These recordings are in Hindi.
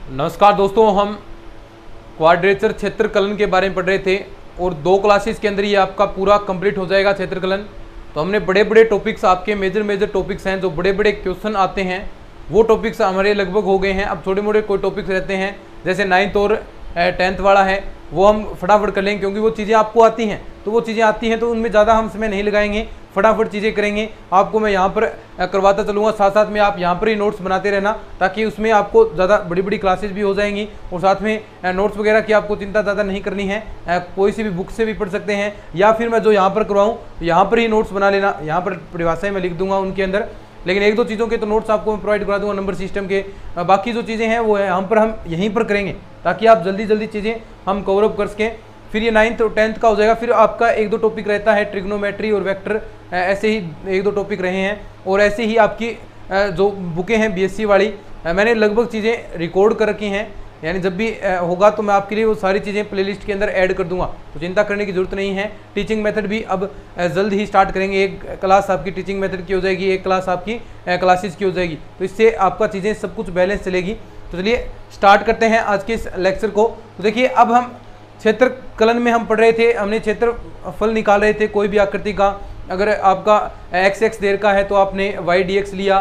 नमस्कार दोस्तों, हम क्वाड्रेचर क्षेत्रकलन के बारे में पढ़ रहे थे और 2 क्लासेस के अंदर ये आपका पूरा कंप्लीट हो जाएगा क्षेत्रकलन। तो हमने बड़े बड़े टॉपिक्स, आपके मेजर टॉपिक्स हैं, जो बड़े बड़े क्वेश्चन आते हैं वो टॉपिक्स हमारे लगभग हो गए हैं। अब छोटे मोटे कोई टॉपिक्स रहते हैं जैसे 9th और 10th वाला है, वो हम फटाफट कर लेंगे क्योंकि वो चीज़ें आपको आती हैं। तो वो चीज़ें आती हैं तो उनमें ज़्यादा हम समय नहीं लगाएंगे, फटाफट चीज़ें करेंगे। आपको मैं यहाँ पर करवाता चलूँगा, साथ साथ में आप यहाँ पर ही नोट्स बनाते रहना, ताकि उसमें आपको ज़्यादा बड़ी बड़ी क्लासेस भी हो जाएंगी और साथ में नोट्स वगैरह की आपको चिंता ज़्यादा नहीं करनी है। कोई सी भी बुक से भी पढ़ सकते हैं या फिर मैं जो यहाँ पर करवाऊँ यहाँ पर ही नोट्स बना लेना। यहाँ पर परिभाषाएं मैं लिख दूंगा उनके अंदर, लेकिन 1-2 चीज़ों के तो नोट्स आपको मैं प्रोवाइड करा दूंगा नंबर सिस्टम के। बाकी जो चीज़ें हैं वो है हम यहीं पर करेंगे ताकि आप जल्दी चीज़ें हम कवर अप कर सकें। फिर ये 9th और 10th का हो जाएगा। फिर आपका 1-2 टॉपिक रहता है ट्रिग्नोमेट्री और वेक्टर, ऐसे ही 1-2 टॉपिक रहे हैं। और ऐसे ही आपकी जो बुकें हैं बीएससी वाली, मैंने लगभग चीज़ें रिकॉर्ड कर रखी हैं, यानी जब भी होगा तो मैं आपके लिए वो सारी चीज़ें प्लेलिस्ट के अंदर ऐड कर दूंगा, तो चिंता करने की जरूरत नहीं है। टीचिंग मेथड भी अब जल्द ही स्टार्ट करेंगे। एक क्लास आपकी टीचिंग मेथड की हो जाएगी, एक क्लास आपकी क्लासेस की हो जाएगी, तो इससे आपका चीज़ें सब कुछ बैलेंस चलेगी। तो चलिए स्टार्ट करते हैं आज के इस लेक्चर को। तो देखिए, अब हम क्षेत्रकलन में हम पढ़ रहे थे, हमने क्षेत्रफल निकाल रहे थे कोई भी आकृति का। अगर आपका x दे रखा है तो आपने y dx लिया,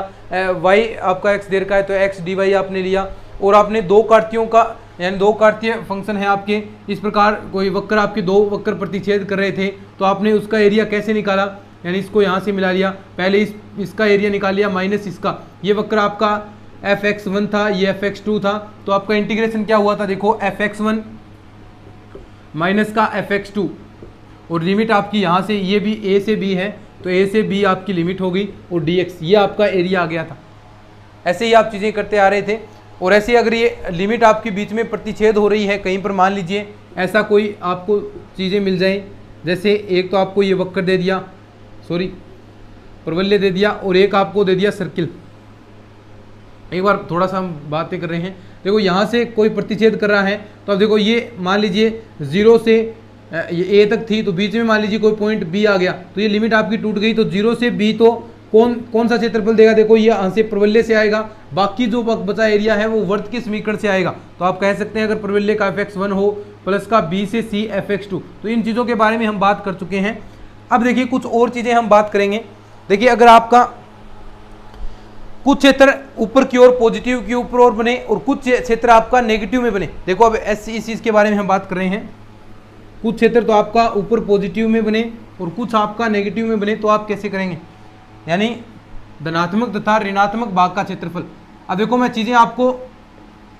y आपका x दे रखा है तो x dy आपने लिया। और आपने 2 कार्तियों का, यानी 2 कार्तीय फंक्शन है आपके, इस प्रकार कोई वक्र, आपके 2 वक्र प्रतिच्छेद कर रहे थे तो आपने उसका एरिया कैसे निकाला, यानी इसको यहाँ से मिला लिया, पहले इसका एरिया निकाल लिया माइनस इसका। ये वक्र आपका fx1 था, ये fx2 था, तो आपका इंटीग्रेशन क्या हुआ था, देखो fx1 माइनस का fx2, और लिमिट आपकी यहाँ से, ये भी a से b है तो a से b आपकी लिमिट हो गई, और dx ये आपका एरिया आ गया था। ऐसे ही आप चीज़ें करते आ रहे थे। और ऐसे अगर ये लिमिट आपके बीच में प्रतिच्छेद हो रही है कहीं पर, मान लीजिए ऐसा कोई आपको चीज़ें मिल जाए, जैसे एक तो आपको ये वक्र दे दिया, प्रवल्य दे दिया, और एक आपको दे दिया सर्किल। एक बार थोड़ा सा हम बातें कर रहे हैं, देखो यहाँ से कोई प्रतिच्छेद कर रहा है तो अब देखो ये मान लीजिए 0 से ये a तक थी, तो बीच में मान लीजिए कोई पॉइंट b आ गया, तो ये लिमिट आपकी टूट गई। तो 0 से b तो कौन सा क्षेत्रफल देगा, देखो ये यहाँ से प्रवल्य से आएगा, बाकी जो बचा एरिया है वो वर्त के समीकरण से आएगा। तो आप कह सकते हैं अगर प्रवल्य का fx1 हो प्लस का b से c fx2, तो इन चीज़ों के बारे में हम बात कर चुके हैं। अब देखिए कुछ और चीज़ें हम बात करेंगे। देखिए, अगर आपका कुछ क्षेत्र ऊपर की ओर पॉजिटिव की ऊपर और बने और कुछ क्षेत्र आपका नेगेटिव में बने, देखो अब इस चीज़ के बारे में हम बात कर रहे हैं। कुछ क्षेत्र तो आपका ऊपर पॉजिटिव में बने और कुछ आपका नेगेटिव में बने, तो आप कैसे करेंगे, यानी धनात्मक तथा ऋणात्मक भाग का क्षेत्रफल। अब देखो मैं चीज़ें आपको,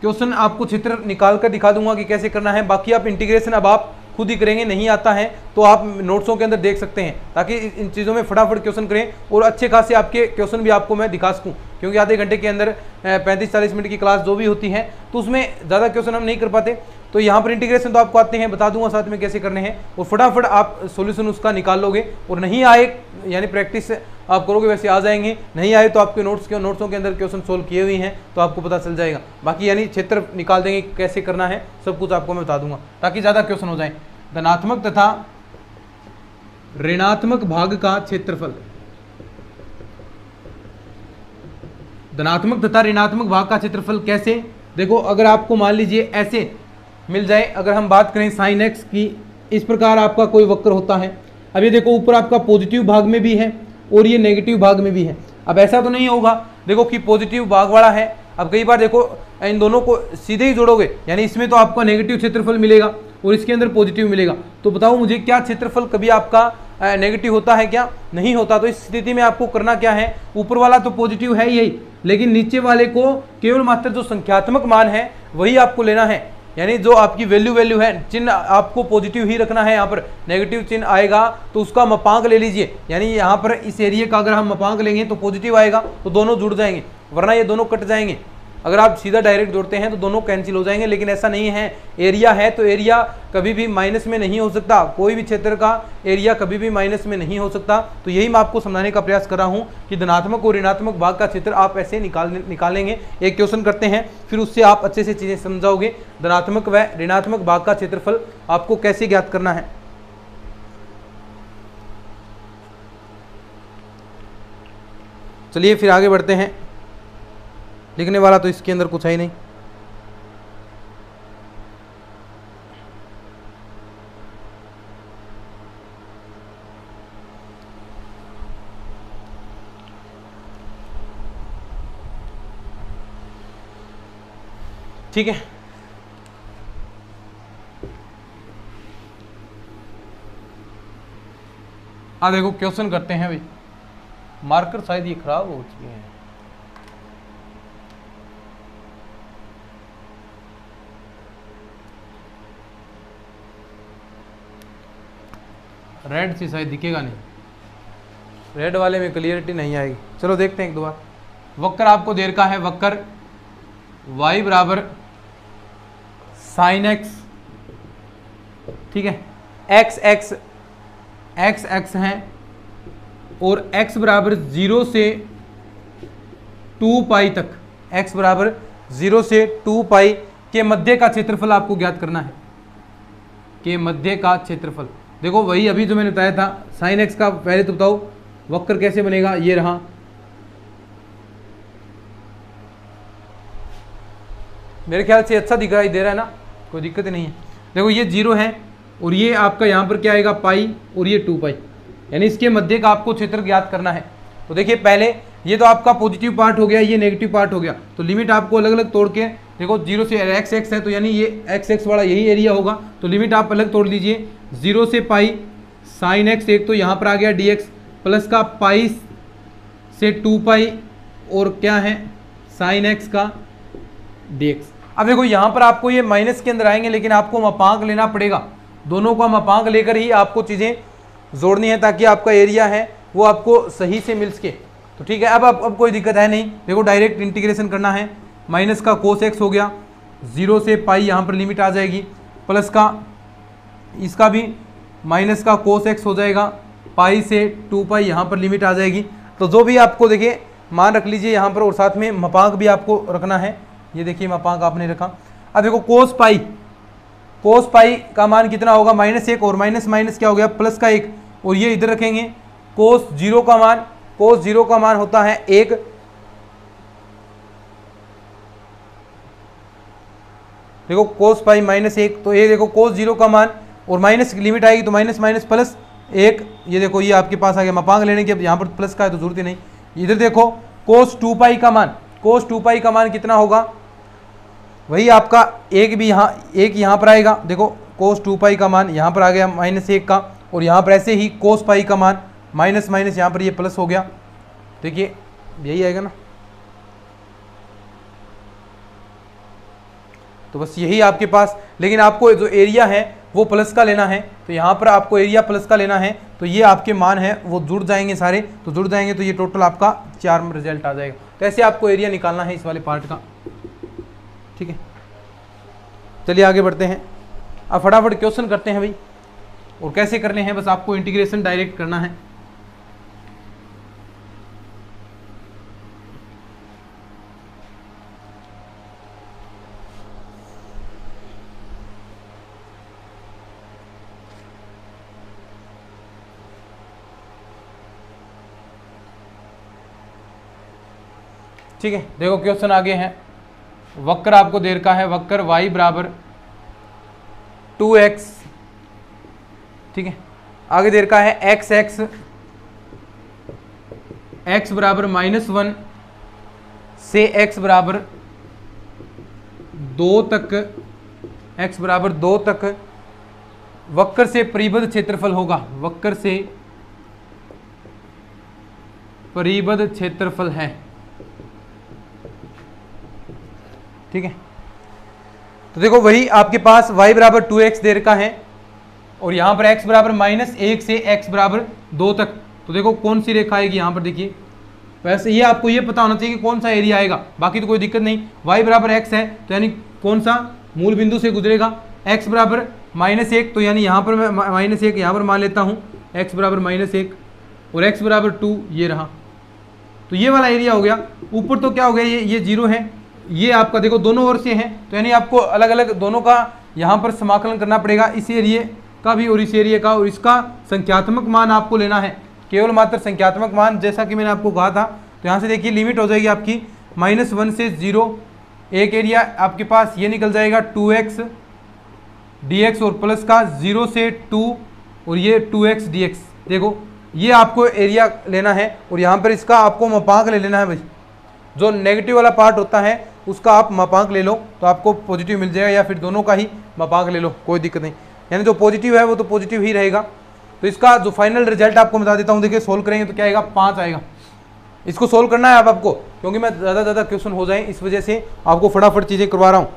क्वेश्चन आपको चित्र निकाल कर दिखा दूंगा कि कैसे करना है। बाकी आप इंटीग्रेशन अब आप खुद ही करेंगे, नहीं आता है तो आप नोट्सों के अंदर देख सकते हैं, ताकि इन चीज़ों में फटाफट क्वेश्चन करें और अच्छे खासे आपके क्वेश्चन भी आपको मैं दिखा सकूं। क्योंकि आधे घंटे के अंदर 35-40 मिनट की क्लास जो भी होती है तो उसमें ज़्यादा क्वेश्चन हम नहीं कर पाते। तो यहाँ पर इंटीग्रेशन तो आपको आते हैं, बता दूंगा साथ में कैसे करने हैं, और फटाफट आप सॉल्यूशन उसका निकाल लोगे। और नहीं आए, यानी प्रैक्टिस आप करोगे वैसे आ जाएंगे, नहीं आए तो आपके नोट्सों के अंदर क्वेश्चन सोल्व किए हुए हैं तो आपको पता चल जाएगा। बाकी यानी क्षेत्र निकाल देंगे, कैसे करना है सब कुछ आपको मैं बता दूंगा ताकि ज़्यादा क्वेश्चन हो जाए। धनात्मक तथा ऋणात्मक भाग का क्षेत्रफल, धनात्मक तथा ऋणात्मक भाग का क्षेत्रफल कैसे, देखो अगर आपको मान लीजिए ऐसे मिल जाए, अगर हम बात करें sin x की, इस प्रकार आपका कोई वक्र होता है। अब ये देखो ऊपर आपका पॉजिटिव भाग में भी है और ये नेगेटिव भाग में भी है। अब ऐसा तो नहीं होगा देखो कि पॉजिटिव भाग वाला है, अब कई बार देखो इन दोनों को सीधे ही जोड़ोगे, यानी इसमें तो आपका नेगेटिव क्षेत्रफल मिलेगा और इसके अंदर पॉजिटिव मिलेगा। तो बताओ मुझे, क्या क्षेत्रफल कभी आपका नेगेटिव होता है क्या, नहीं होता। तो इस स्थिति में आपको करना क्या है, ऊपर वाला तो पॉजिटिव है यही, लेकिन नीचे वाले को केवल मात्र जो संख्यात्मक मान है वही आपको लेना है, यानी जो आपकी वैल्यू है, चिन्ह आपको पॉजिटिव ही रखना है। यहाँ पर नेगेटिव चिन्ह आएगा तो उसका मापांक ले लीजिए, यानी यहाँ पर इस एरिया का अगर हम मापांक लेंगे तो पॉजिटिव आएगा तो दोनों जुड़ जाएंगे, वरना ये दोनों कट जाएंगे। अगर आप सीधा डायरेक्ट जोड़ते हैं तो दोनों कैंसिल हो जाएंगे, लेकिन ऐसा नहीं है। एरिया है तो एरिया कभी भी माइनस में नहीं हो सकता, कोई भी क्षेत्र का एरिया कभी भी माइनस में नहीं हो सकता। तो यही मैं आपको समझाने का प्रयास कर रहा हूं कि धनात्मक और ऋणात्मक भाग का क्षेत्र आप ऐसे निकालेंगे। एक क्वेश्चन करते हैं, फिर उससे आप अच्छे से चीज़ें समझाओगे। धनात्मक व ऋणात्मक भाग का क्षेत्रफल आपको कैसे ज्ञात करना है। चलिए फिर आगे बढ़ते हैं। लिखने वाला तो इसके अंदर कुछ है ही नहीं। ठीक है। देखो क्वेश्चन करते हैं भाई, मार्कर शायद ये खराब हो चुके हैं। रेड से शायद दिखेगा नहीं, रेड वाले में क्लियरिटी नहीं आएगी। चलो देखते हैं एक दो बार। वक्र आपको दे रखा है, वक्र y बराबर साइन एक्स, ठीक है, एक्स एक्स एक्स एक्स है, और x बराबर 0 से 2 पाई तक, x बराबर 0 से 2 पाई के मध्य का क्षेत्रफल आपको ज्ञात करना है, के मध्य का क्षेत्रफल। देखो वही अभी जो मैंने बताया था साइन एक्स का, पहले तो बताओ वक्र कैसे बनेगा। ये रहा, मेरे ख्याल से अच्छा दिखाई दे रहा है ना, कोई दिक्कत नहीं है। देखो ये 0 है और ये आपका यहाँ पर क्या आएगा पाई, और ये 2 पाई, यानी इसके मध्य का आपको क्षेत्र ज्ञात करना है। तो देखिए पहले ये तो आपका पॉजिटिव पार्ट हो गया, ये नेगेटिव पार्ट हो गया, तो लिमिट आपको अलग अलग तोड़ के देखो 0 से एक्स एक्स है, तो यानी ये एक्स एक्स वाला यही एरिया होगा, तो लिमिट आप अलग तोड़ लीजिए। 0 से पाई साइन एक्स, एक तो यहाँ पर आ गया डी एक्स, प्लस का पाई से 2 पाई, और क्या है साइन एक्स का डी एक्स। अब देखो यहाँ पर आपको ये माइनस के अंदर आएंगे, लेकिन आपको मापांक लेना पड़ेगा, दोनों का मापांक लेकर ही आपको चीज़ें जोड़नी है, ताकि आपका एरिया है वो आपको सही से मिल सके। तो ठीक है, अब कोई दिक्कत है नहीं। देखो डायरेक्ट इंटीग्रेशन करना है, माइनस का कोस एक्स हो गया, 0 से पाई यहाँ पर लिमिट आ जाएगी, प्लस का इसका भी माइनस का कोस एक्स हो जाएगा, पाई से 2 पाई यहाँ पर लिमिट आ जाएगी। तो जो भी आपको देखिए मान रख लीजिए यहाँ पर, और साथ में मापांक भी आपको रखना है। ये देखिए मापांक आपने रखा। अब देखो कोस पाई का मान कितना होगा, -1, और माइनस माइनस क्या हो गया प्लस का 1, और ये इधर रखेंगे। कोस 0 का मान होता है 1, देखो कोस पाई -1, तो ये देखो कोस 0 का मान, और माइनस की लिमिट आएगी तो माइनस माइनस प्लस 1, ये देखो ये आपके पास आ गया। मापांक लेने की अब यहाँ पर प्लस का है तो जरूरत ही नहीं। इधर देखो कोस 2 पाई का मान कितना होगा, वही आपका एक भी एक यहाँ पर आएगा। देखो कोस 2 पाई का मान यहाँ पर आ गया -1 का, और यहाँ पर ऐसे ही कोस पाई का मान माइनस माइनस यहाँ पर ये प्लस हो गया। देखिए यही आएगा ना, तो बस यही आपके पास। लेकिन आपको जो एरिया है वो प्लस का लेना है, तो यहाँ पर आपको एरिया प्लस का लेना है, तो ये आपके मान है वो जुड़ जाएंगे सारे, तो जुड़ जाएंगे तो ये टोटल आपका 4 रिजल्ट आ जाएगा। तो ऐसे आपको एरिया निकालना है इस वाले पार्ट का, ठीक है। चलिए आगे बढ़ते हैं, अब फटाफट क्वेश्चन करते हैं भाई। और कैसे करने हैं, बस आपको इंटीग्रेशन डायरेक्ट करना है। ठीक है, देखो क्वेश्चन आगे है। वक्र आपको दे रखा है, वक्र y बराबर 2x, ठीक है। आगे दे रखा है x बराबर -1 से x बराबर 2 तक वक्र से परिबद्ध क्षेत्रफल होगा, वक्र से परिबद्ध क्षेत्रफल है, ठीक है। तो देखो वही आपके पास y बराबर 2x दे रखा है, और यहाँ पर x बराबर -1 से x बराबर 2 तक। तो देखो कौन सी रेखा आएगी यहाँ पर, देखिए वैसे ये आपको ये पता होना चाहिए कि कौन सा एरिया आएगा, बाकी तो कोई दिक्कत नहीं। y बराबर x है तो यानी कौन सा मूल बिंदु से गुजरेगा, x बराबर -1, तो यानी यहाँ पर मैं -1 यहाँ पर मान लेता हूँ, x बराबर -1 और x बराबर 2 ये रहा, तो ये वाला एरिया हो गया। ऊपर तो क्या हो गया, ये 0 है, ये आपका देखो दोनों ओर से हैं, तो यानी आपको अलग अलग दोनों का यहाँ पर समाकलन करना पड़ेगा, इस एरिया का भी और इस एरिया का, और इसका संख्यात्मक मान आपको लेना है, केवल मात्र संख्यात्मक मान, जैसा कि मैंने आपको कहा था। तो यहाँ से देखिए लिमिट हो जाएगी आपकी -1 से 0, एक एरिया आपके पास ये निकल जाएगा 2x dx, और प्लस का 0 से 2 और ये 2x dx। देखो ये आपको एरिया लेना है, और यहाँ पर इसका आपको मापांक ले लेना है भाई। जो नेगेटिव वाला पार्ट होता है उसका आप मापांक ले लो तो आपको पॉजिटिव मिल जाएगा, या फिर दोनों का ही मापांक ले लो, कोई दिक्कत नहीं। यानी जो पॉजिटिव है वो तो पॉजिटिव ही रहेगा। तो इसका जो फाइनल रिजल्ट आपको बता देता हूँ, देखिए सोल्व करेंगे तो क्या आएगा, 5 आएगा। इसको सोल्व करना है अब आपको, क्योंकि मैं ज़्यादा क्वेश्चन हो जाए इस वजह से आपको फटाफट चीज़ें करवा रहा हूँ,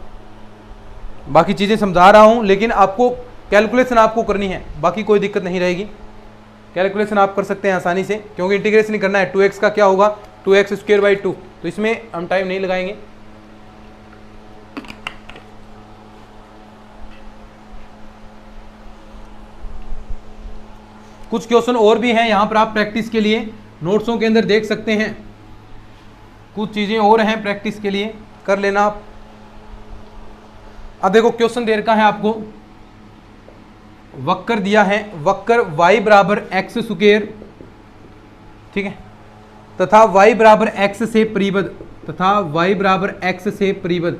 बाकी चीज़ें समझा रहा हूँ, लेकिन आपको कैलकुलेशन आपको करनी है, बाकी कोई दिक्कत नहीं रहेगी। कैलकुलेशन आप कर सकते हैं आसानी से, क्योंकि इंटीग्रेशन करना है। 2x का क्या होगा, 2x²/2, तो इसमें हम टाइम नहीं लगाएंगे। कुछ क्वेश्चन और भी हैं यहाँ पर, आप प्रैक्टिस के लिए नोट्सों के अंदर देख सकते हैं, कुछ चीज़ें और हैं प्रैक्टिस के लिए, कर लेना आप। अब देखो क्वेश्चन दे रखा है आपको, वक्र दिया है, वक्र y बराबर x², ठीक है, तथा y बराबर x से परिबद्ध, तथा y बराबर x से परिबद्ध।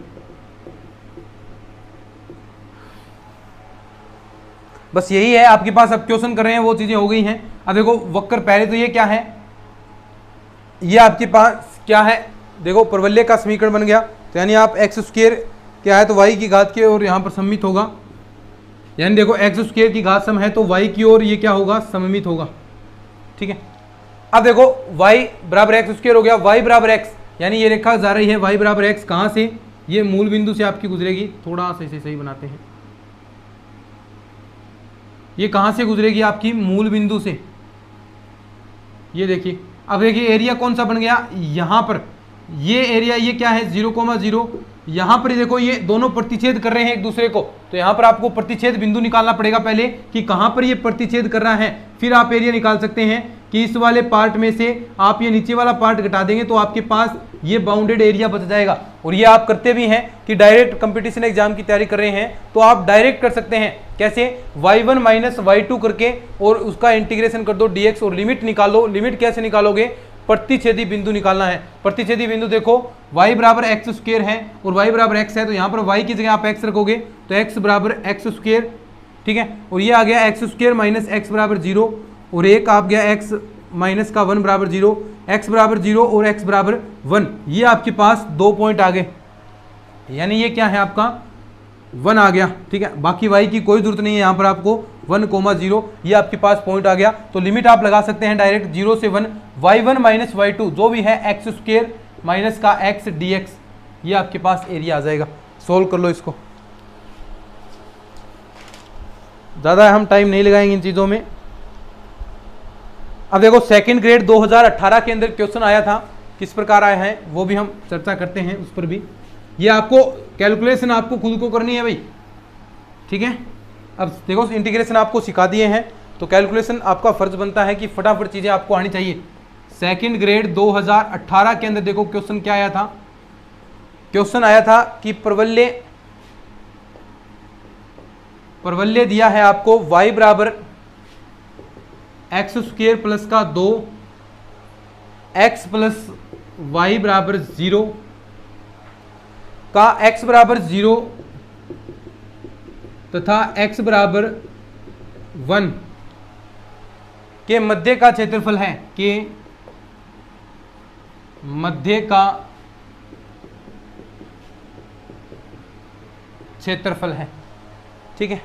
बस यही है आपके पास। अब क्वेश्चन कर रहे हैं वो चीजें हो गई हैं। अब देखो वक्र, पहले तो ये क्या है, ये आपके पास क्या है, देखो परवलय का समीकरण बन गया, तो यानी आप x² क्या है तो y की घात की ओर यहाँ पर सममित होगा, यानी देखो x² की घात सम है तो y की ओर ये क्या होगा, सममित होगा, ठीक है। अब देखो y बराबर x² हो गया, y बराबर x, यानी ये रेखा जा रही है y बराबर x, कहाँ से, ये मूल बिंदु से आपकी गुजरेगी, थोड़ा सही बनाते हैं, ये कहाँ से गुजरेगी, आपकी मूल बिंदु से, ये देखिए। अब देखिए एरिया कौन सा बन गया, यहाँ पर ये एरिया, ये क्या है 0,0, यहाँ पर देखो ये दोनों प्रतिच्छेद कर रहे हैं एक दूसरे को, तो यहाँ पर आपको प्रतिच्छेद बिंदु निकालना पड़ेगा पहले कि कहाँ पर ये प्रतिच्छेद कर रहा है, फिर आप एरिया निकाल सकते हैं कि इस वाले पार्ट में से आप ये नीचे वाला पार्ट घटा देंगे तो आपके पास ये बाउंडेड एरिया बच जाएगा। और ये आप करते भी हैं कि डायरेक्ट कंपटीशन एग्जाम की तैयारी कर रहे हैं तो आप डायरेक्ट कर सकते हैं, कैसे, y1 माइनस y2 करके और उसका इंटीग्रेशन कर दो dx और लिमिट निकालो। लिमिट कैसे निकालोगे, प्रतिच्छेदी बिंदु निकालना है। प्रतिच्छेदी बिंदु देखो y बराबर x² है और y बराबर x है, तो यहाँ पर y की जगह आप x रखोगे तो x बराबर x², ठीक है, और ये आ गया x² माइनस x बराबर 0 और एक आप गया x माइनस का 1 बराबर 0, x बराबर 0 और x बराबर 1, ये आपके पास 2 पॉइंट आ गए, यानी ये क्या है आपका 1 आ गया, ठीक है। बाकी y की कोई जरूरत नहीं है, यहाँ पर आपको 1,0 ये आपके पास पॉइंट आ गया। तो लिमिट आप लगा सकते हैं डायरेक्ट 0 से 1, y1 माइनस y2 जो भी है x² माइनस का x dx, ये आपके पास एरिया आ जाएगा। सोल्व कर लो इसको, ज़्यादा हम टाइम नहीं लगाएंगे इन चीज़ों में। अब देखो सेकंड ग्रेड 2018 के अंदर क्वेश्चन आया था, किस प्रकार आया है वो भी हम चर्चा करते हैं उस पर भी। ये आपको कैलकुलेशन आपको खुद को करनी है भाई, ठीक है। अब देखो इंटीग्रेशन आपको सिखा दिए हैं तो कैलकुलेशन आपका फर्ज बनता है कि फटाफट चीज़ें आपको आनी चाहिए। सेकंड ग्रेड 2018 के अंदर देखो क्वेश्चन क्या आया था, क्वेश्चन आया था कि परवलय दिया है आपको y बराबर x² प्लस का 2, x प्लस y बराबर 0 का x बराबर 0 तथा x बराबर 1 के मध्य का क्षेत्रफल है, के मध्य का क्षेत्रफल है, ठीक है।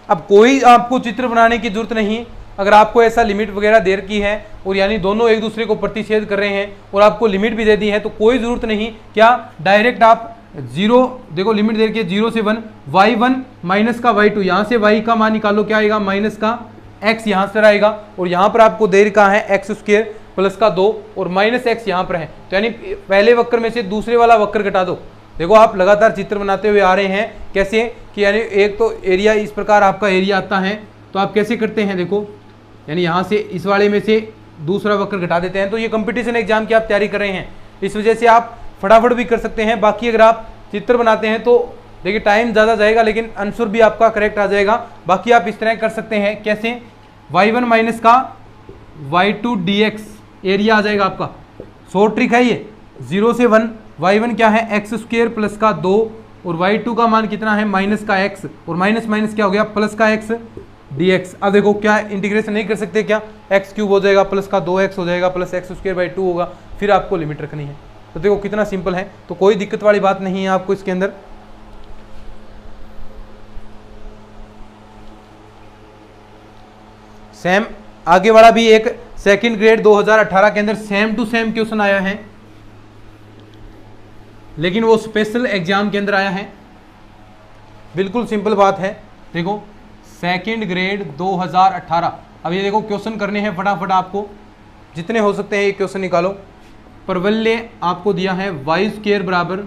अब कोई आपको चित्र बनाने की जरूरत नहीं, अगर आपको ऐसा लिमिट वगैरह दे रखी है और यानी दोनों एक दूसरे को प्रतिच्छेद कर रहे हैं और आपको लिमिट भी दे दी है तो कोई जरूरत नहीं, क्या डायरेक्ट आप 0, देखो लिमिट दे रखी है 0 से 1, y1 माइनस का y2, यहाँ से y का मान निकालो, क्या आएगा माइनस का x यहाँ से आएगा, और यहाँ पर आपको दे रखा है x² प्लस का 2 और माइनस x यहाँ पर है, तो यानी पहले वक्र में से दूसरे वाला वक्र घटा दो। देखो आप लगातार चित्र बनाते हुए आ रहे हैं, कैसे कि यानी एक तो एरिया इस प्रकार आपका एरिया आता है, तो आप कैसे करते हैं, देखो यानी यहाँ से इस वाले में से दूसरा वक्र घटा देते हैं। तो ये कंपटीशन एग्जाम की आप तैयारी कर रहे हैं, इस वजह से आप फटाफट भी कर सकते हैं। बाकी अगर आप चित्र बनाते हैं तो देखिए टाइम ज़्यादा जाएगा लेकिन आंसर भी आपका करेक्ट आ जाएगा। बाकी आप इस तरह कर सकते हैं, कैसे, y1 माइनस का y2 dx एरिया आ जाएगा आपका, शॉर्ट ट्रिक है ये, 0 से 1, y1 क्या है x² प्लस का 2 और y2 का मान कितना है माइनस का x, और माइनस माइनस क्या हो गया प्लस का x dx। अब देखो क्या इंटीग्रेशन नहीं कर सकते, क्या x³ हो जाएगा प्लस का 2x हो जाएगा प्लस x² बाई 2 होगा, फिर आपको लिमिट रखनी है। तो देखो कितना सिंपल है, तो कोई दिक्कत वाली बात नहीं है आपको इसके अंदर। सेम आगे वाला भी एक सेकंड ग्रेड 2018 के अंदर सेम टू सेम क्वेश्चन आया है, लेकिन वो स्पेशल एग्जाम के अंदर आया है। बिल्कुल सिंपल बात है, देखो सेकंड ग्रेड 2018। अब ये देखो क्वेश्चन करने हैं फटाफट, आपको जितने हो सकते हैं ये क्वेश्चन निकालो। परवल्य आपको दिया है वाई स्क्वायर बराबर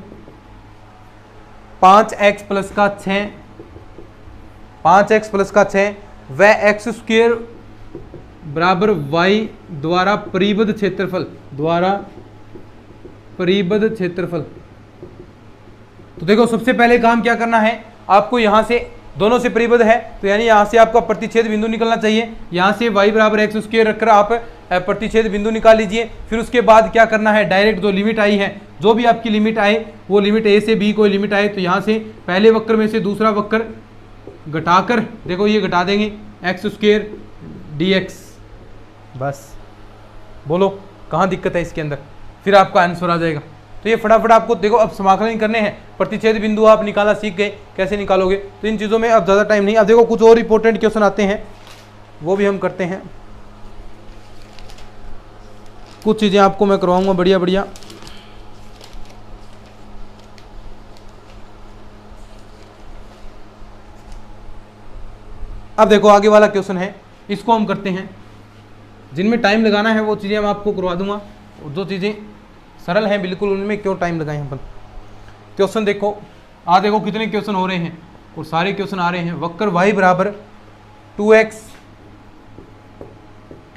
5x प्लस का 6, 5x प्लस का 6 व एक्स स्क्वायर बराबर y द्वारा परिबद्ध क्षेत्रफल, द्वारा परिबद्ध क्षेत्रफल। तो देखो सबसे पहले काम क्या करना है आपको, यहां से दोनों से परिबद्ध है तो यानी यहां से आपका प्रतिच्छेद बिंदु निकलना चाहिए। यहां से y बराबर एक्स स्क्वायर रखकर आप प्रतिच्छेद बिंदु निकाल लीजिए। फिर उसके बाद क्या करना है, डायरेक्ट जो लिमिट आई है, जो भी आपकी लिमिट आए, वो लिमिट a से b कोई लिमिट आए तो यहां से पहले वक्र में से दूसरा वक्र घटाकर, देखो ये घटा देंगे एक्स स्क्वायर dx। बस बोलो कहाँ दिक्कत है इसके अंदर, फिर आपका आंसर आ जाएगा। तो ये फटाफट आपको देखो अब समाकलन करने हैं, प्रतिच्छेद बिंदु आप निकालना सीख गए, कैसे निकालोगे, तो इन चीज़ों में अब ज़्यादा टाइम नहीं। अब देखो कुछ और इंपॉर्टेंट क्वेश्चन आते हैं, वो भी हम करते हैं। कुछ चीज़ें आपको मैं करवाऊंगा बढ़िया बढ़िया। अब देखो आगे वाला क्वेश्चन है, इसको हम करते हैं। जिनमें टाइम लगाना है वो चीज़ें मैं आपको करवा दूंगा, और जो चीज़ें सरल हैं बिल्कुल उनमें क्यों टाइम लगाएं अपन। क्वेश्चन देखो, देखो कितने क्वेश्चन हो रहे हैं और सारे क्वेश्चन आ रहे हैं। वक्र y बराबर 2x,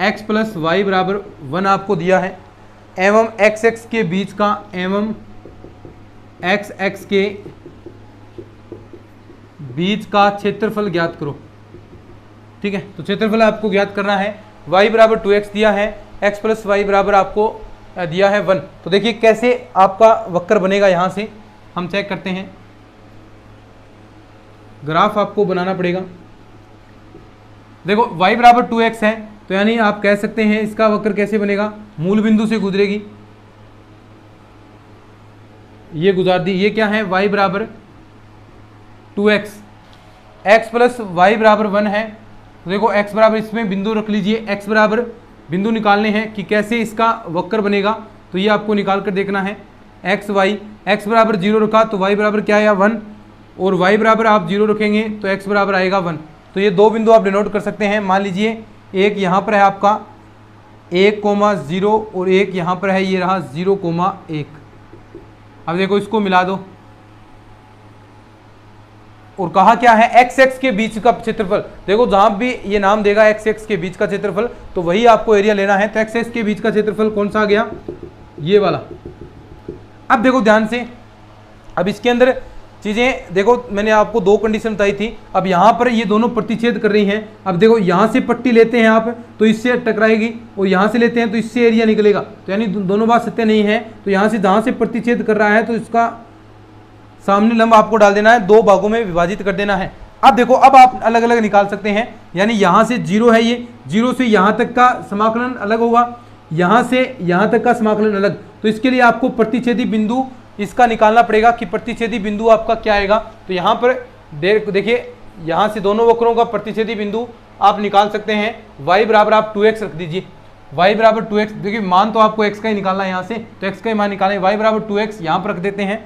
x प्लस वाई बराबर 1 आपको दिया है, एवं x के बीच का, एवं x के बीच का क्षेत्रफल ज्ञात करो। ठीक है, तो क्षेत्रफल आपको ज्ञात करना है। y बराबर 2x दिया है, x प्लस वाई बराबर आपको दिया है 1। तो देखिए कैसे आपका वक्र बनेगा, यहाँ से हम चेक करते हैं। ग्राफ आपको बनाना पड़ेगा। देखो y बराबर 2x है, तो यानी आप कह सकते हैं इसका वक्र कैसे बनेगा, मूल बिंदु से गुजरेगी, ये गुजार दी। ये क्या है, y बराबर 2x, x प्लस वाई बराबर 1 है। तो देखो x बराबर, इसमें बिंदु रख लीजिए, x बराबर बिंदु निकालने हैं कि कैसे इसका वक्र बनेगा, तो ये आपको निकाल कर देखना है। एक्स वाई, एक्स बराबर 0 रखा तो y बराबर क्या आया 1, और y बराबर आप 0 रखेंगे तो x बराबर आएगा 1। तो ये दो बिंदु आप डिनोट कर सकते हैं। मान लीजिए एक यहाँ पर है आपका 1,0 और एक यहाँ पर है, ये रहा 0,1। अब देखो इसको मिला दो, और कहा क्या है, x के बीच का क्षेत्रफल। देखो जहां भी ये नाम देगा x के बीच का क्षेत्रफल, तो वही आपको एरिया लेना है। तो x के बीच का क्षेत्रफल कौन सा आ गया, ये वाला। अब देखो ध्यान से, अब इसके अंदर चीजें देखो, मैंने आपको दो कंडीशन बताई थी। अब यहाँ पर ये दोनों प्रतिच्छेद कर रही हैं। अब देखो यहाँ से पट्टी लेते हैं आप तो इससे टकराएगी, और यहाँ से लेते हैं तो इससे एरिया निकलेगा। तो यानी दोनों बात सत्य नहीं है। तो यहाँ से जहाँ से प्रतिच्छेद कर रहा है तो इसका सामने लंब आपको डाल देना है, दो भागों में विभाजित कर देना है। अब देखो अब आप अलग अलग निकाल सकते हैं, यानी यहाँ से 0 है, ये 0 से यहाँ तक का समाकलन अलग होगा, यहाँ से यहाँ तक का समाकलन अलग। तो इसके लिए आपको प्रतिच्छेदी बिंदु इसका निकालना पड़ेगा कि प्रतिच्छेदी बिंदु आपका क्या आएगा। तो यहाँ पर देखिए, यहाँ से दोनों वक्रों का प्रतिच्छेदी बिंदु आप निकाल सकते हैं। y बराबर आप 2x रख दीजिए, y बराबर 2x। देखिए मान तो आपको x का ही निकालना है, यहाँ से तो x का ही मान निकालें। y बराबर 2x यहाँ पर रख देते हैं,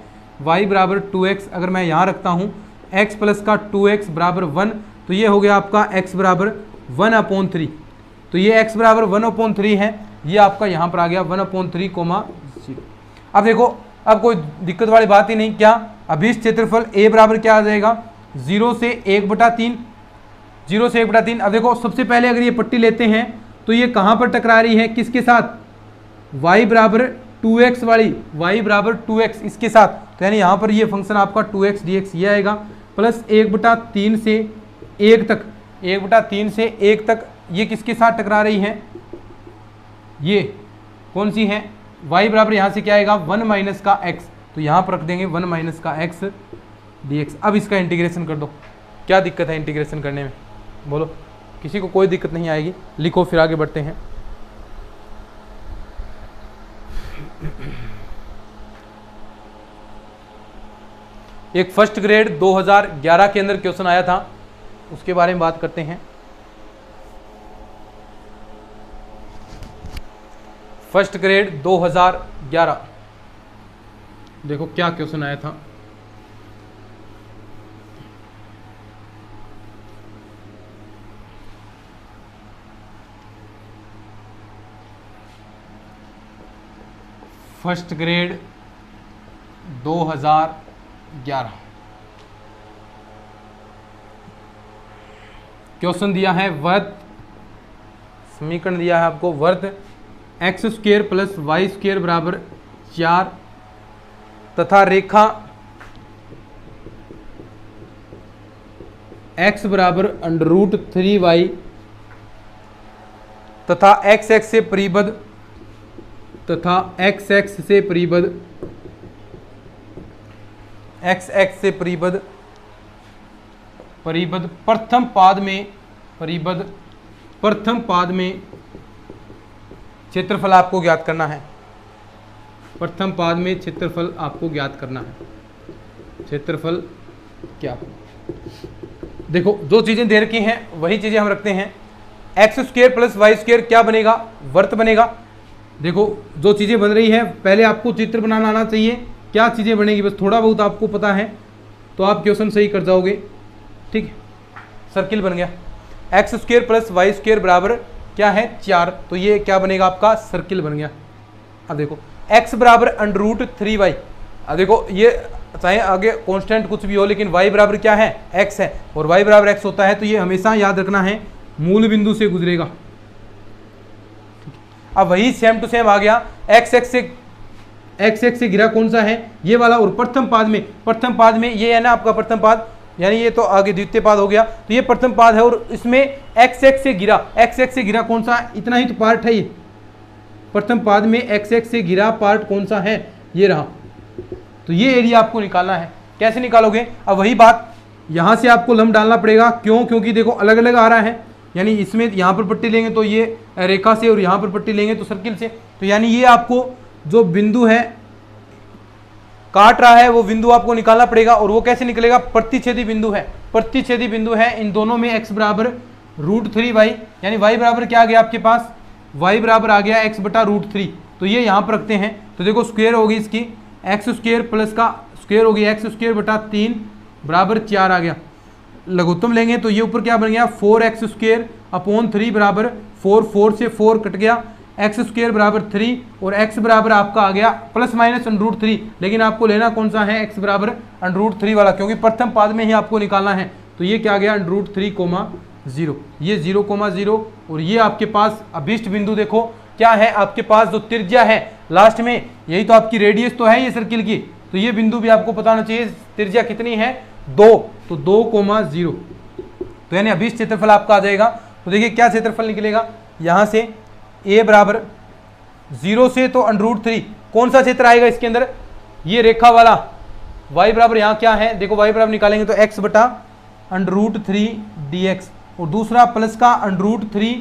y बराबर 2x अगर मैं यहाँ रखता हूँ, x प्लस का 2x बराबर 1, तो ये हो गया आपका x बराबर 1/3। तो ये x बराबर 1/3 है, ये आपका यहाँ पर आ गया 1/3,0। अब देखो अब कोई दिक्कत वाली बात ही नहीं। क्या अभीष्ट क्षेत्रफल a बराबर क्या आ जाएगा, 0 से 1/3, 0 से 1/3। अब देखो सबसे पहले अगर ये पट्टी लेते हैं तो ये कहाँ पर टकरा रही है, किसके साथ, y बराबर 2x वाली, y बराबर 2x इसके साथ। तो यानी यहाँ पर ये फंक्शन आपका 2x dx ये आएगा, प्लस 1/3 से 1 तक, 1/3 से 1 तक ये किसके साथ टकरा रही है, ये कौन सी है, y बराबर यहाँ से क्या आएगा 1 माइनस का x। तो यहाँ पर रख देंगे 1 माइनस का x dx। अब इसका इंटीग्रेशन कर दो। क्या दिक्कत है इंटीग्रेशन करने में, बोलो, किसी को कोई दिक्कत नहीं आएगी। लिखो फिर आगे बढ़ते हैं। एक फर्स्ट ग्रेड 2011 के अंदर क्वेश्चन आया था, उसके बारे में बात करते हैं। फर्स्ट ग्रेड 2011, देखो क्या क्वेश्चन आया था। फर्स्ट ग्रेड 2011 क्वेश्चन दिया है वर्त, समीकरण दिया है आपको वर्त x square plus y square बराबर 4 तथा रेखा x बराबर √3y तथा एक्स एक्स से परिबद्ध तथा एक्स एक्स से परिबद्ध एक्स एक्स से परिबद्ध परिबद्ध प्रथम पाद में परिबद्ध प्रथम पाद में क्षेत्रफल आपको ज्ञात करना है। प्रथम पाद में क्षेत्रफल आपको ज्ञात करना है। क्षेत्रफल क्या, देखो जो चीजें दे रखी हैं वही चीजें हम रखते हैं। X square plus y square क्या बनेगा, वर्त बनेगा। देखो जो चीजें बन रही है पहले आपको चित्र बनाना आना चाहिए, क्या चीजें बनेगी बस थोड़ा बहुत आपको पता है तो आप क्वेश्चन सही कर जाओगे। ठीक है, सर्किल बन गया। X square plus y square बराबर क्या है 4, तो ये क्या बनेगा आपका सर्किल बन गया। अब देखो x बराबर √3y, अब देखो ये चाहे आगे कांस्टेंट कुछ भी हो लेकिन y बराबर क्या है x है और y बराबर x होता है, तो ये हमेशा याद रखना है मूल बिंदु से गुजरेगा। अब वही सेम टू सेम आ गया, x x से घिरा कौन सा है ये वाला, और प्रथम पाद में ये है ना आपका प्रथम पाद, यानी ये तो आगे द्वितीय पाद हो गया, तो ये प्रथम पाद है और इसमें x x से घिरा कौन सा, इतना ही तो पार्ट है ये प्रथम पाद में x x से घिरा पार्ट कौन सा है, ये रहा। तो ये एरिया आपको निकालना है। कैसे निकालोगे, अब वही बात यहां से आपको लंब डालना पड़ेगा। क्यों, क्योंकि देखो अलग अलग आ रहा है, यानी इसमें यहाँ पर पट्टी लेंगे तो ये रेखा से और यहाँ पर पट्टी लेंगे तो सर्किल से, तो यानी ये आपको जो बिंदु है काट रहा है वो बिंदु आपको निकालना पड़ेगा। और वो कैसे निकलेगा, प्रतिच्छेदी बिंदु है, प्रतिच्छेदी बिंदु है इन दोनों में x बराबर √3y, यानी y बराबर क्या आ गया आपके पास, y बराबर आ गया x बटा √3। तो ये यहाँ पर रखते हैं, तो देखो स्क्वायर होगी इसकी, एक्स स्क्वायर प्लस का स्क्वायर होगी एक्स स्क्वायर बटा 3 बराबर 4 आ गया। लघुत्तम लेंगे तो ये ऊपर क्या बन गया 4x स्क्वायर अपॉन 3 बराबर 4 से 4 कट गया, एक्स स्क्वायर बराबर 3 और x बराबर आपका आ गया प्लस माइनस √3, लेकिन आपको लेना कौन सा है x बराबर √3 वाला, क्योंकि प्रथम पाद में ही आपको निकालना है। तो ये क्या गया √3,0, ये 0,0 और ये आपके पास अभिष्ट बिंदु देखो क्या है आपके पास, जो त्रिज्या है लास्ट में, यही तो आपकी रेडियस तो है ये सर्किल की, तो ये बिंदु भी आपको पता होना चाहिए। त्रिज्या कितनी है 2, तो 2,0, तो यानी अभिष्ट क्षेत्रफल आपका आ जाएगा। तो देखिए क्या क्षेत्रफल निकलेगा, यहाँ से a बराबर 0 से तो √3, कौन सा क्षेत्र आएगा इसके अंदर, ये रेखा वाला। y बराबर यहाँ क्या है, देखो y बराबर निकालेंगे तो x बटा √3 dx, और दूसरा प्लस का √3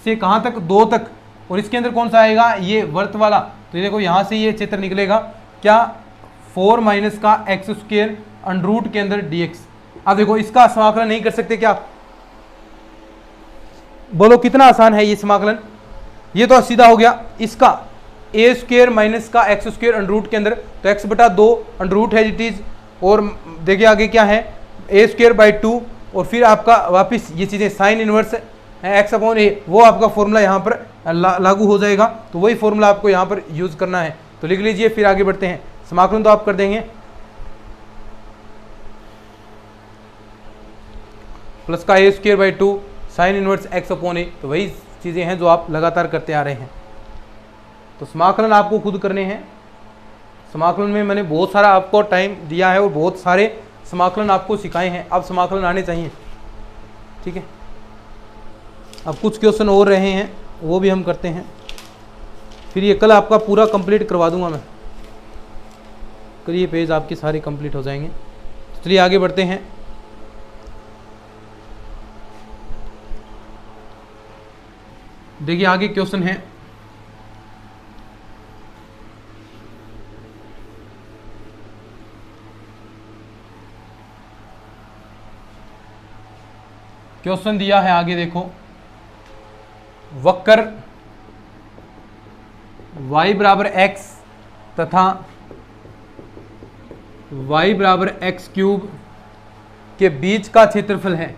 से कहाँ तक 2 तक, और इसके अंदर कौन सा आएगा ये वर्त वाला। तो ये देखो यहाँ से ये क्षेत्र निकलेगा क्या 4 माइनस का x स्क्वायर √ के अंदर dx। अब देखो इसका समाकलन नहीं कर सकते क्या, बोलो कितना आसान है ये समाकलन, ये तो सीधा हो गया इसका a स्क्वायर माइनस का x स्क्वायर √ के अंदर, तो x बटा 2 √ है इट इज, और देखिए आगे क्या है a स्क्वायर बाई 2, और फिर आपका वापस ये चीज़ें sine inverse x upon a, वो आपका फॉर्मूला यहाँ पर लागू हो जाएगा। तो वही फॉर्मूला आपको यहाँ पर यूज करना है, तो लिख लीजिए फिर आगे बढ़ते हैं। समाकलन तो आप कर देंगे, प्लस का a square by 2 sine inverse x upon a, तो वही चीज़ें हैं जो आप लगातार करते आ रहे हैं। तो समाकलन आपको खुद करने हैं। समाकलन में मैंने बहुत सारा आपको टाइम दिया है और बहुत सारे समाकलन आपको सिखाए हैं, अब समाकलन आने चाहिए। ठीक है, अब कुछ क्वेश्चन और रहे हैं वो भी हम करते हैं, फिर ये कल आपका पूरा कंप्लीट करवा दूंगा मैं, कल ये पेज आपके सारे कंप्लीट हो जाएंगे। चलिए आगे बढ़ते हैं। देखिए आगे क्वेश्चन है, क्वेश्चन दिया है आगे देखो, वक्र y बराबर x तथा y बराबर x क्यूब के बीच का क्षेत्रफल है।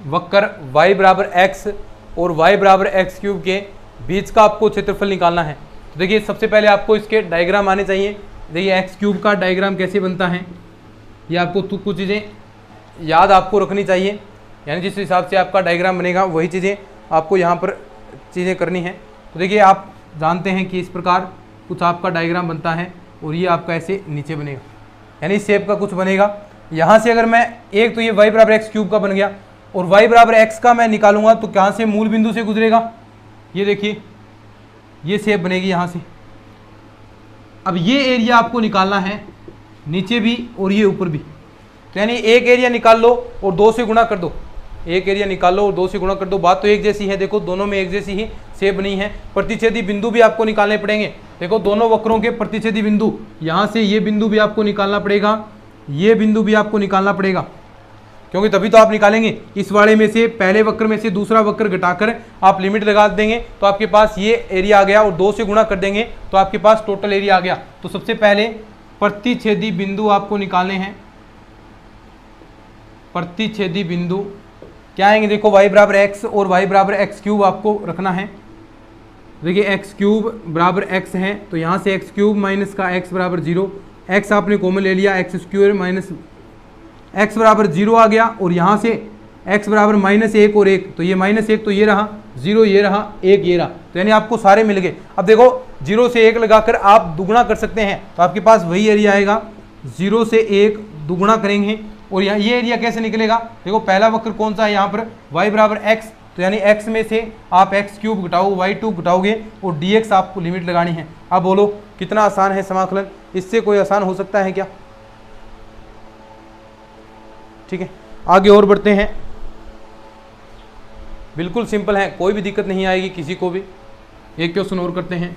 वक्र y बराबर x और y बराबर x क्यूब के बीच का आपको क्षेत्रफल निकालना है। तो देखिए सबसे पहले आपको इसके डायग्राम आने चाहिए। देखिए x क्यूब का डायग्राम कैसे बनता है, ये आपको कुछ चीज़ें याद आपको रखनी चाहिए, यानी जिस हिसाब से आपका डायग्राम बनेगा वही चीज़ें आपको यहाँ पर चीज़ें करनी है। तो देखिए आप जानते हैं कि इस प्रकार कुछ आपका डायग्राम बनता है और ये आपका ऐसे नीचे बनेगा, यानी शेप का कुछ बनेगा। यहाँ से अगर मैं एक तो ये y बराबर एक्स क्यूब का बन गया और y बराबर x का मैं निकालूंगा तो कहाँ से मूल बिंदु से गुजरेगा, ये देखिए ये शेप बनेगी यहाँ से। अब ये एरिया आपको निकालना है, नीचे भी और ये ऊपर भी, तो यानी एक एरिया निकाल लो और 2 से गुणा कर दो, एक एरिया निकाल लो और 2 से गुणा कर दो। बात तो एक जैसी है, देखो दोनों में एक जैसी ही शेप बनी है। प्रतिच्छेदी बिंदु भी आपको निकालने पड़ेंगे। देखो दोनों वक्रों के प्रतिच्छेदी बिंदु, यहाँ से ये बिंदु भी आपको निकालना पड़ेगा, ये बिंदु भी आपको निकालना पड़ेगा, क्योंकि तभी तो आप निकालेंगे। इस वाले में से पहले वक्र में से दूसरा वक्र घटाकर आप लिमिट लगा देंगे तो आपके पास ये एरिया आ गया और 2 से गुणा कर देंगे तो आपके पास टोटल एरिया आ गया। तो सबसे पहले प्रतिच्छेदी बिंदु आपको निकालने हैं। प्रतिच्छेदी बिंदु क्या आएंगे, देखो y बराबर x और y बराबर एक्स क्यूब आपको रखना है। देखिए एक्स क्यूब बराबर x है तो यहाँ से एक्स क्यूब माइनस का x बराबर 0, x आपने कॉमन ले लिया, एक्स स्क्वायर माइनस x बराबर 0 आ गया और यहाँ से x बराबर -1 और 1, तो ये -1 तो ये रहा 0, ये रहा 1, ये रहा, तो यानी आपको सारे मिल गए। अब देखो 0 से 1 लगाकर आप दुगुना कर सकते हैं तो आपके पास वही एरिया आएगा। 0 से 1 दुगुना करेंगे और यहाँ ये एरिया कैसे निकलेगा, देखो पहला वक्र कौन सा है यहाँ पर y बराबर x, तो यानी x में से आप x क्यूब घटाओ y2 घटाओगे और dx आपको लिमिट लगानी है। अब बोलो कितना आसान है समाकलन, इससे कोई आसान हो सकता है क्या? ठीक है, आगे और बढ़ते हैं। बिल्कुल सिंपल है, कोई भी दिक्कत नहीं आएगी किसी को भी। एक क्वेश्चन और करते हैं,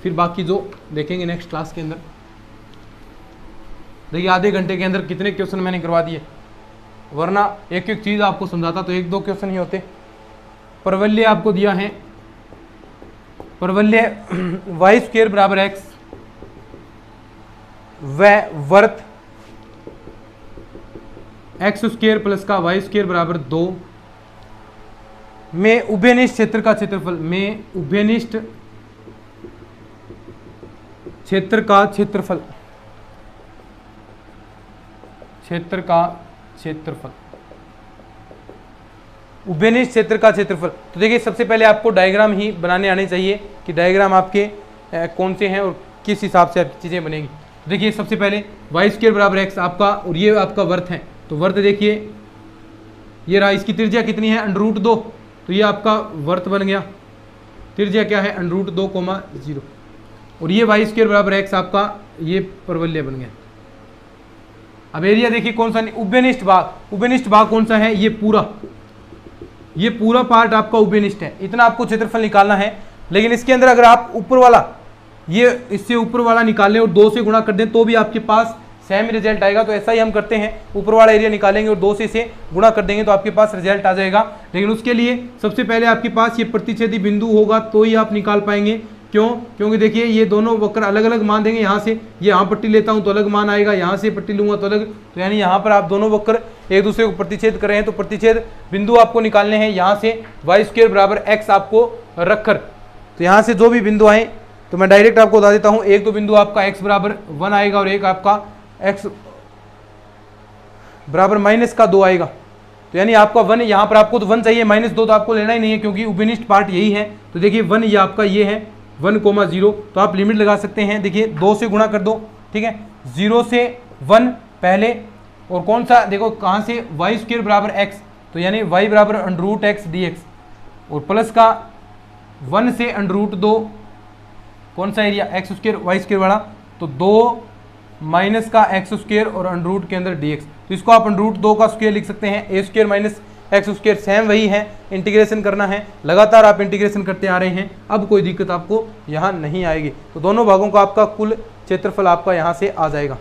फिर बाकी जो देखेंगे नेक्स्ट क्लास के अंदर। देखिए आधे घंटे के अंदर कितने क्वेश्चन मैंने करवा दिए, वरना एक एक चीज़ आपको समझाता तो 1-2 क्वेश्चन ही होते। परवलय आपको दिया है, परवलय वाई स्क्वायर बराबर x व वर्त एक्स स्क्वायर प्लस का वाई स्क्वायर बराबर 2 में उभयनिष्ठ क्षेत्र का क्षेत्रफल, में उभयनिष्ठ क्षेत्र का क्षेत्रफल, क्षेत्र का क्षेत्रफल, उभयनिष्ठ क्षेत्र का क्षेत्रफल। तो देखिए सबसे पहले आपको डायग्राम ही बनाने आने चाहिए कि डायग्राम आपके कौन से हैं और किस हिसाब से आपकी चीज़ें बनेंगी। तो देखिए सबसे पहले वाई स्क्वायर बराबर x आपका और ये आपका वर्त है, तो वर्त देखिए ये रहा, इसकी त्रिज्या कितनी है √2, तो ये आपका वर्त बन गया। त्रिज्या क्या है √2,0 और ये वाई स्क्वायर बराबर x आपका ये परवलय बन गया। अब एरिया देखिए कौन सा, उभयनिष्ठ भाग, उभयनिष्ठ भाग कौन सा है, ये पूरा पार्ट आपका उभयनिष्ठ है। इतना आपको क्षेत्रफल निकालना है, लेकिन इसके अंदर अगर आप ऊपर वाला ये इससे ऊपर वाला निकाल लें और 2 से गुणा कर दें तो भी आपके पास सेम रिजल्ट आएगा। तो ऐसा ही हम करते हैं, ऊपर वाला एरिया निकालेंगे और 2 से इसे गुणा कर देंगे तो आपके पास रिजल्ट आ जाएगा। लेकिन उसके लिए सबसे पहले आपके पास ये प्रतिच्छेदी बिंदु होगा तो ही आप निकाल पाएंगे। क्यों? क्योंकि देखिए ये दोनों वक्र अलग अलग मान देंगे। यहाँ से ये यहाँ पट्टी लेता हूँ तो अलग मान आएगा, यहाँ से पट्टी लूंगा तो अलग, तो यानी यहाँ पर आप दोनों वक्र एक दूसरे को प्रतिच्छेद कर रहे हैं। तो प्रतिच्छेद बिंदु आपको निकालने हैं, यहाँ से वाई स्क्वायर बराबर x आपको रखकर, तो यहाँ से जो भी बिंदु आए तो मैं डायरेक्ट आपको बता देता हूँ। एक तो बिंदु आपका x बराबर 1 आएगा और एक आपका x बराबर -2 आएगा। तो यानी आपका 1, यहाँ पर आपको तो 1 चाहिए, -2 तो आपको लेना ही नहीं है क्योंकि उभयनिष्ठ पार्ट यही है। तो देखिए 1 ये आपका ये है 1,0, तो आप लिमिट लगा सकते हैं। देखिए 2 से गुणा कर दो, ठीक है, 0 से 1 पहले और कौन सा देखो कहाँ से वाई स्क्वायर बराबर x, तो यानी y बराबर √x dx और प्लस का 1 से √2 कौन सा area x square y square वाला, तो 2 माइनस का एक्स स्क्वायर और √ के अंदर dx। तो इसको आप √2 का स्क्वायर लिख सकते हैं, a square minus x square same वही है, इंटीग्रेशन करना है, लगातार आप इंटीग्रेशन करते आ रहे हैं, अब कोई दिक्कत आपको यहाँ नहीं आएगी। तो दोनों भागों का आपका कुल क्षेत्रफल आपका यहाँ से आ जाएगा।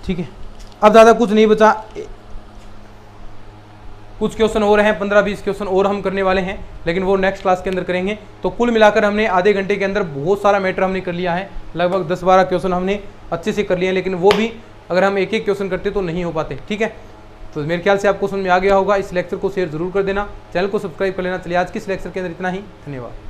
ठीक है, अब ज़्यादा कुछ नहीं बचा, कुछ क्वेश्चन और हैं, 15-20 क्वेश्चन और हम करने वाले हैं, लेकिन वो नेक्स्ट क्लास के अंदर करेंगे। तो कुल मिलाकर हमने आधे घंटे के अंदर बहुत सारा मैटर हमने कर लिया है, लगभग 10-12 क्वेश्चन हमने अच्छे से कर लिए हैं, लेकिन वो भी अगर हम एक एक क्वेश्चन करते तो नहीं हो पाते। ठीक है, तो मेरे ख्याल से आपको समझ में आ गया होगा। इस लेक्चर को शेयर जरूर कर देना, चैनल को सब्सक्राइब कर लेना। चलिए आज की इस लेक्चर के अंदर इतना ही, धन्यवाद।